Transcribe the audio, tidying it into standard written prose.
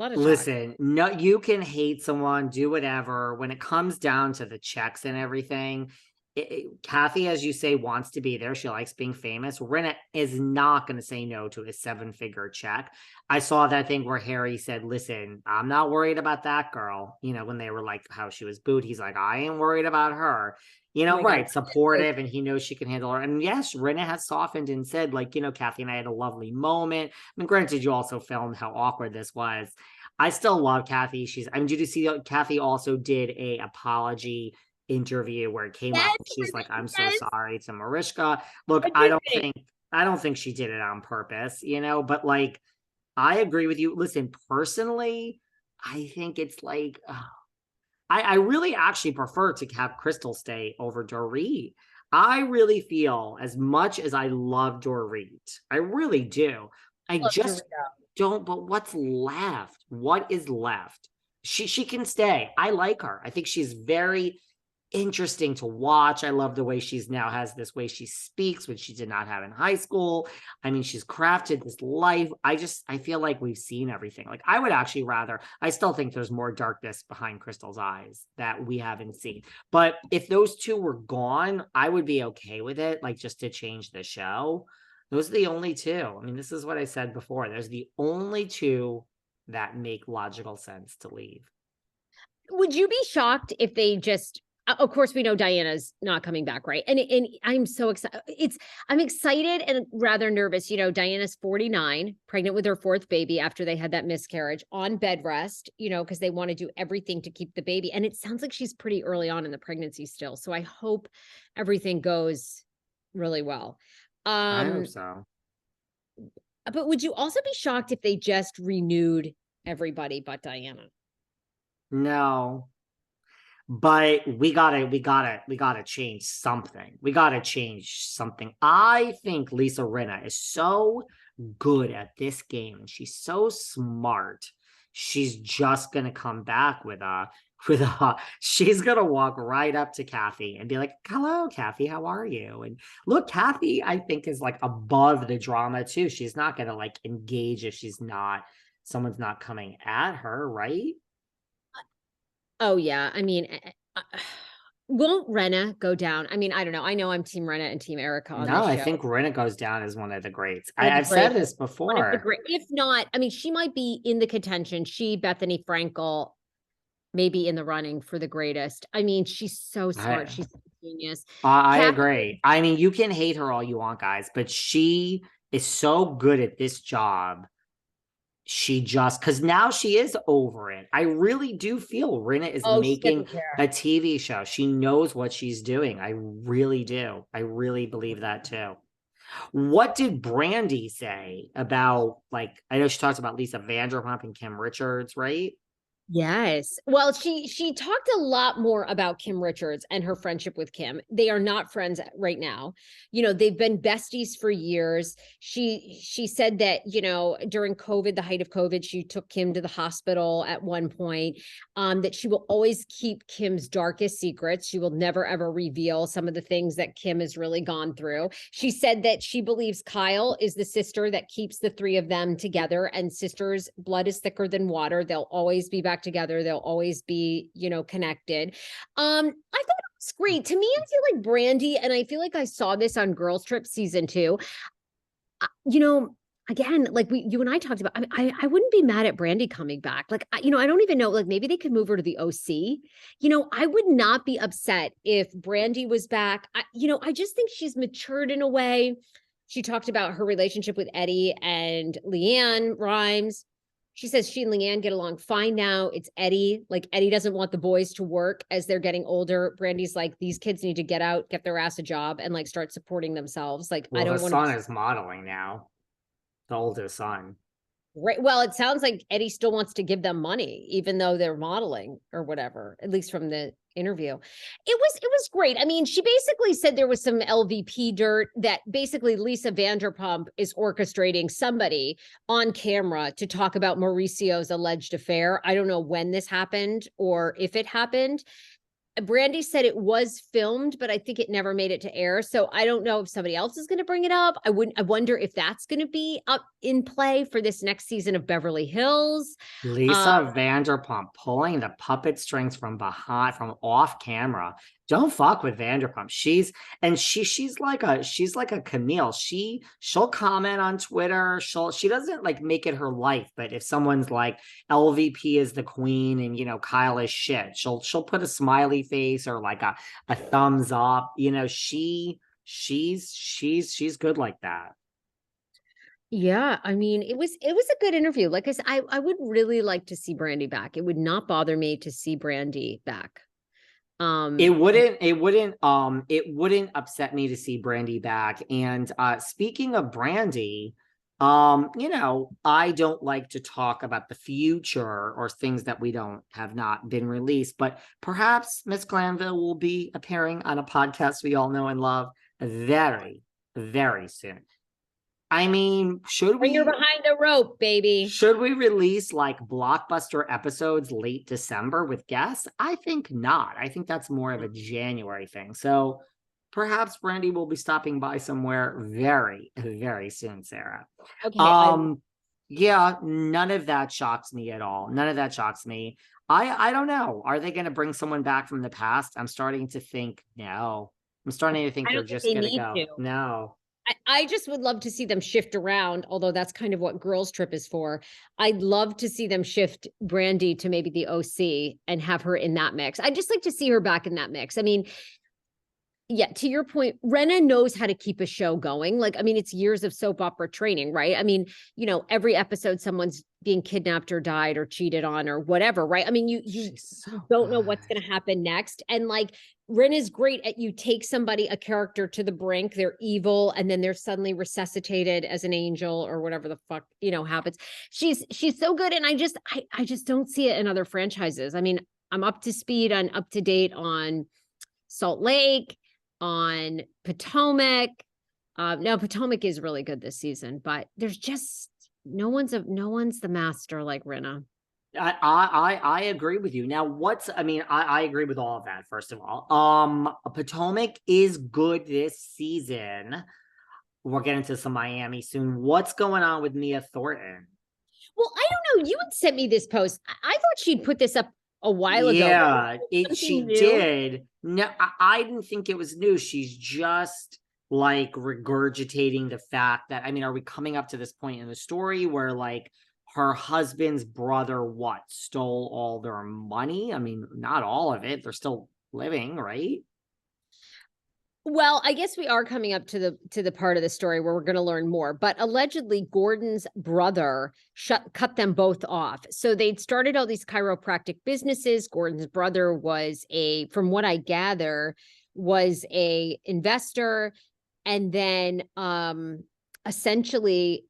lot of talk. Listen, no, you can hate someone, do whatever. When it comes down to the checks and everything, Kathy, as you say, wants to be there. She likes being famous. Rinna is not going to say no to a 7-figure check. I saw that thing where Harry said, listen, I'm not worried about that girl. You know, when they were like how she was booed, he's like, I ain't worried about her. You Oh know, my God. right, supportive, and he knows she can handle her. And yes, Rinna has softened and said, like, you know, Kathy and I had a lovely moment. I mean, granted, you also filmed how awkward this was. I still love Kathy. I mean, did you see Kathy also did a apology interview where it came up Yes, and she's like, I'm so yes. sorry to Mariska. Look, What do you think? I don't think she did it on purpose, you know, but like I agree with you. Listen, personally, I think it's like I really actually prefer to have Crystal stay over Dorit. I really feel as much as I love Dorit, I really do. I Love just Dorito. don't, but what's left? What is left? She can stay. I like her. I think she's very interesting to watch. I love the way she's now has this way she speaks, which she did not have in high school. I mean, she's crafted this life. I feel like we've seen everything. Like, I would actually rather, I still think there's more darkness behind Crystal's eyes that we haven't seen. But if those two were gone, I would be okay with it, like just to change the show. Those are the only two. I mean, this is what I said before. There's the only two that make logical sense to leave. Would you be shocked if they just of course we know Diana's not coming back, right? And I'm so excited. I'm excited and rather nervous. You know, Diana's 49, pregnant with her 4th baby after they had that miscarriage, on bed rest, you know, because they want to do everything to keep the baby. And it sounds like she's pretty early on in the pregnancy still. So I hope everything goes really well. I hope Um, so. but would you also be shocked if they just renewed everybody but Diana? No, but we gotta change something. We gotta change something. I think Lisa Rinna is so good at this game and she's so smart. She's just gonna come back with a she's gonna walk right up to Kathy and be like, hello, Kathy, how are you? And look, Kathy, I think, is like above the drama too. She's not gonna like engage if someone's not coming at her, right? Oh yeah, I mean, won't Renna go down? I mean, I don't know. I know I'm Team Renna and Team Erica on No, this I show. think Rinna goes down as one of the greats. One of the I've said greatest. this One of the before. great. If not, I mean, she might be in the contention. She, Bethany Frankel, maybe in the running for the greatest. I mean, she's so smart. I She's a genius. I Kathy, agree. I mean, you can hate her all you want, guys, but she is so good at this job. She just, because now she is over it. I really do feel Rinna is oh, she making doesn't care. a TV show. She knows what she's doing. I really do. I really believe that too. What did Brandi say about, like, I know she talks about Lisa Vanderpump and Kim Richards, right? Yes. Well, she talked a lot more about Kim Richards and her friendship with Kim. They are not friends right now. You know, they've been besties for years. She said that, you know, during COVID, the height of COVID, she took Kim to the hospital at one point. That she will always keep Kim's darkest secrets. She will never ever reveal some of the things that Kim has really gone through. She said that she believes Kyle is the sister that keeps the three of them together, and sisters' blood is thicker than water. They'll always be back together. They'll always be, you know, connected. I thought it was great. To me, I feel like Brandi, and I feel like I saw this on Girls Trip season 2. You know, again, like you and I talked about, I wouldn't be mad at Brandi coming back. Like, you know, I don't even know, like maybe they could move her to the OC. You know, I would not be upset if Brandi was back. You know, I just think she's matured in a way. She talked about her relationship with Eddie and LeAnn Rimes. She says she and LeAnn get along fine now. It's Eddie. Like, Eddie doesn't want the boys to work as they're getting older. Brandi's like, these kids need to get out, get their ass a job, and like start supporting themselves. Like, I Well, the don't want to be son is modeling now, the older son. right. Well, it sounds like Eddie still wants to give them money, even though they're modeling or whatever, at least from the interview. It was great. I mean, she basically said there was some LVP dirt, that basically Lisa Vanderpump is orchestrating somebody on camera to talk about Mauricio's alleged affair. I don't know when this happened or if it happened. Brandi said it was filmed, but I think it never made it to air. So I don't know if somebody else is going to bring it up. I wonder if that's going to be up in play for this next season of Beverly Hills. Lisa Vanderpump pulling the puppet strings from behind, from off camera. Don't fuck with Vanderpump. She's like a Camille. She'll comment on Twitter. She doesn't like make it her life, but if someone's like LVP is the queen and Kyle is shit, she'll put a smiley face or like a thumbs up. She's good like that. Yeah, I mean, it was a good interview. Like I said, I would really like to see Brandi back. It would not bother me to see Brandi back. It wouldn't upset me to see Brandi back. And speaking of Brandi, I don't like to talk about the future or things that have not been released, but perhaps Miss Glanville will be appearing on a podcast we all know and love very, very soon. I mean, Bring her behind the rope, baby. Should we release like blockbuster episodes late December with guests? I think not. I think that's more of a January thing. So perhaps Brandi will be stopping by somewhere very, very soon, Sarah. Okay. Yeah, none of that shocks me at all. None of that shocks me. I don't know. Are they going to bring someone back from the past? I'm starting to think no. I'm starting to think they're just going to go. No. I just would love to see them shift around, although that's kind of what Girls Trip is for. I'd love to see them shift Brandi to maybe the OC and have her in that mix. I'd just like to see her back in that mix. I mean, yeah, to your point, Rinna knows how to keep a show going. Like, I mean, it's years of soap opera training, right? I mean, every episode someone's being kidnapped or died or cheated on or whatever, right? I mean, you don't know what's going to happen next. And like, Rinna's great at you take somebody, a character to the brink, they're evil, and then they're suddenly resuscitated as an angel or whatever the fuck, happens. She's so good. And I just don't see it in other franchises. I mean, I'm up to date on Salt Lake, on Potomac. No, Potomac is really good this season, but there's just no one's the master like Rinna. I agree with you. Now, I agree with all of that, first of all. Potomac is good this season. We'll get into some Miami soon. What's going on with Mia Thornton? Well, I don't know. You had sent me this post. I thought she'd put this up a while ago. Yeah, she did. No, I didn't think it was new. She's just like regurgitating the fact that, are we coming up to this point in the story where like her husband's brother stole all their money? I mean, not all of it. They're still living, right? Well, I guess we are coming up to the part of the story where we're going to learn more, but allegedly Gordon's brother cut them both off. So they'd started all these chiropractic businesses. Gordon's brother from what I gather, was a investor, and then essentially